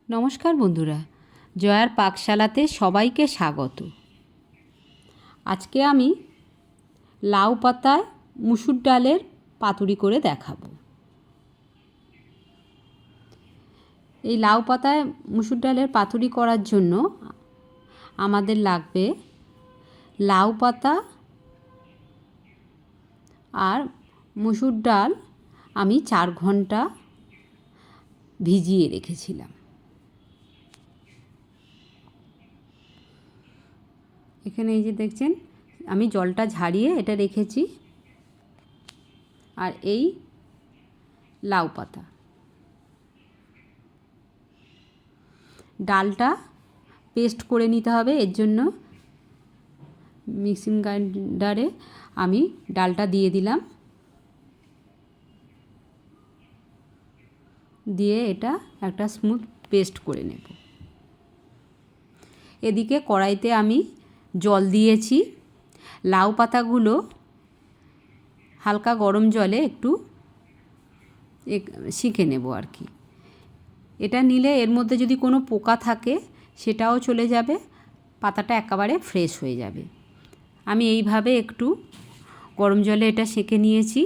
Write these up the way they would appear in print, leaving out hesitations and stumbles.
নমস্কার বন্ধুরা, জয়ার পাকশালাতে সবাইকে স্বাগত। আজকে আমি লাউ পাতায় মুসুর ডালের পাতুরি করে দেখাবো। এই লাউ পাতায় মুসুর ডালের পাতুরি করার জন্য আমাদের লাগবে লাউ পাতা আর মুসুর ডাল। আমি 4 ঘন্টা ভিজিয়ে রেখেছিলাম। এখানে এই যে দেখছেন, আমি জলটা ঝারিয়ে এটা রেখেছি। আর এই লাউ পাতা, ডালটা পেস্ট করে নিতে হবে। এর জন্য মিক্সিং গ্রাইন্ডারে আমি ডালটা দিয়ে দিলাম, দিয়ে এটা একটা স্মুথ পেস্ট করে নেব। এদিকে কড়াইতে আমি জল দিয়েছি। লাউ পাতাগুলো হালকা গরম জলে একটু সেঁকে নেব আর কি। এটা নিলে এর মধ্যে যদি কোনো পোকা থাকে সেটাও চলে যাবে, পাতাটা একেবারে ফ্রেশ হয়ে যাবে। আমি এইভাবে একটু গরম জলে এটা সেঁকে নিয়েছি।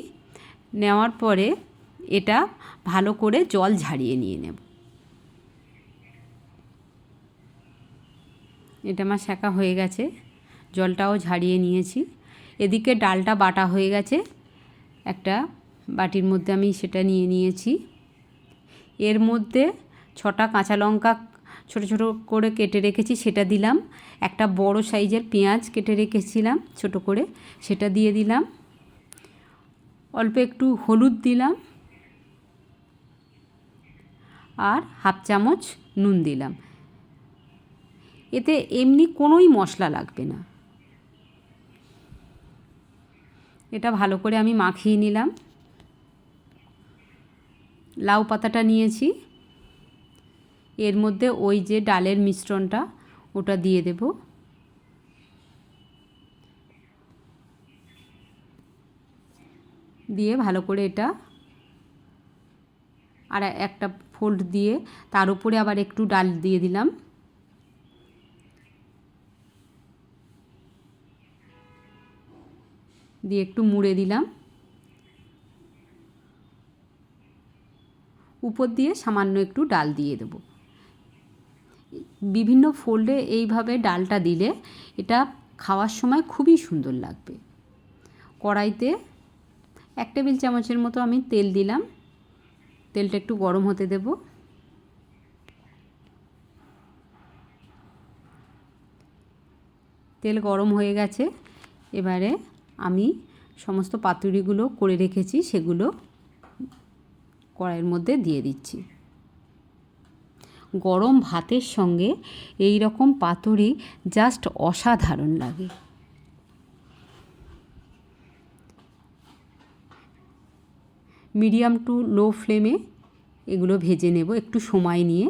নেওয়ার পরে এটা ভালো করে জল ঝারিয়ে নিয়ে নেব। এটা আমার সেঁকা হয়ে গেছে, জলটাও ঝারিয়ে নিয়েছি। এদিকে ডালটা বাটা হয়ে গেছে, একটা বাটির মধ্যে আমি সেটা নিয়ে নিয়েছি। এর মধ্যে 6টা কাঁচা লঙ্কা ছোট ছোট করে কেটে রেখেছি, সেটা দিলাম। একটা বড় সাইজের পেঁয়াজ কেটে রেখেছিলাম ছোট করে, সেটা দিয়ে দিলাম। অল্প একটু হলুদ দিলাম আর হাফ চামচ নুন দিলাম। এতে এমনি কোনোই মশলা লাগবে না। এটা ভালো করে আমি মাখিয়ে নিলাম। লাউ পাতাটা নিয়েছি, এর মধ্যে ওই যে ডালের মিশ্রণটা ওটা দিয়ে দেব। দিয়ে ভালো করে এটা আর একটা ফোল্ড দিয়ে তার উপরে আবার একটু ডাল দিয়ে দিলাম। দিয়ে একটু মুড়ে দিলাম। উপর দিয়ে সামান্য একটু ডাল দিয়ে দেব। বিভিন্ন ফোল্ডে এইভাবে ডালটা দিলে এটা খাওয়ার সময় খুবই সুন্দর লাগবে। কড়াইতে 1 টেবিল চামচের মতো আমি তেল দিলাম। তেলটা একটু গরম হতে দেব। তেল গরম হয়ে গেছে। এবারে আমি সমস্ত পাতুরিগুলো করে রেখেছি সেগুলো কড়াইয়ের মধ্যে দিয়ে দিচ্ছি। গরম ভাতের সঙ্গে এই রকম পাতুরি জাস্ট অসাধারণ লাগে। মিডিয়াম টু লো ফ্লেমে এগুলো ভেজে নেব একটু সময় নিয়ে।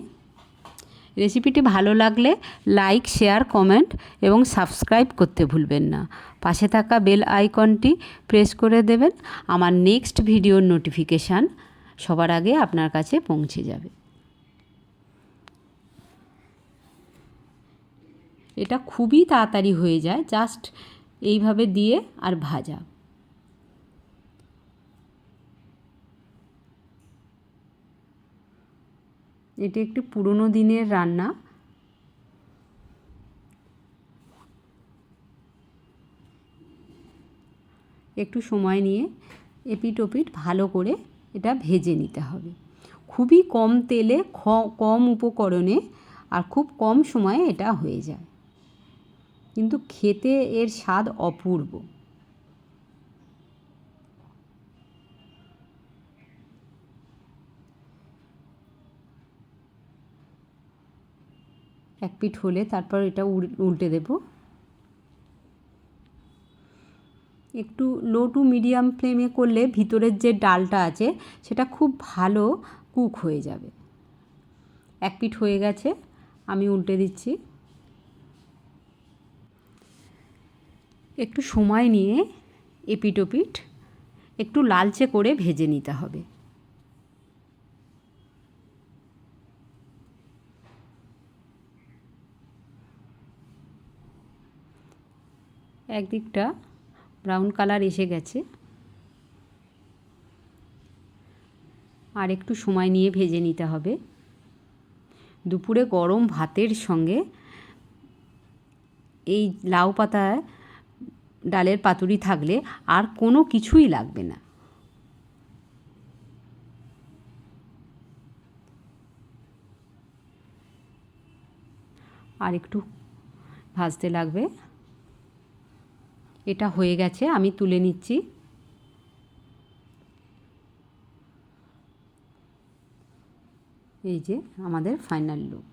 রেসিপিটি ভালো লাগলে লাইক, শেয়ার, কমেন্ট এবং সাবস্ক্রাইব করতে ভুলবেন না। পাশে থাকা বেল আইকনটি প্রেস করে দেবেন। আমার নেক্সট ভিডিওর নোটিফিকেশান সবার আগে আপনার কাছে পৌঁছে যাবে। এটা খুবই তাড়াতাড়ি হয়ে যায়, জাস্ট এইভাবে দিয়ে আর ভাজা। এটি একটি পুরনো দিনের রান্না। একটু সময় নিয়ে এপিট ওপিট ভালো করে এটা ভেজে নিতে হবে। খুবই কম তেলে, কম উপকরণে আর খুব কম সময়ে এটা হয়ে যায়, কিন্তু খেতে এর স্বাদ অপূর্ব। এক পিঠ হলে তারপর এটা উল্টে দেব। একটু লো টু মিডিয়াম ফ্লেমে করলে ভিতরের যে ডালটা আছে সেটা খুব ভালো কুক হয়ে যাবে। এক পিঠ হয়ে গেছে, আমি উল্টে দিচ্ছি। একটু সময় নিয়ে এপিট ওপিট একটু লালচে করে ভেজে নিতে হবে। একদিকটা ব্রাউন কালার এসে গেছে, আর একটু সময় নিয়ে ভেজে নিতে হবে। দুপুরে গরম ভাতের সঙ্গে এই লাউ পাতা ডালের পাতুরি থাকলে আর কোনো কিছুই লাগবে না। আর একটু ভাজতে লাগবে। এটা হয়ে গেছে, আমি তুলে নিচ্ছি। এই যে আমাদের ফাইনাল লুক।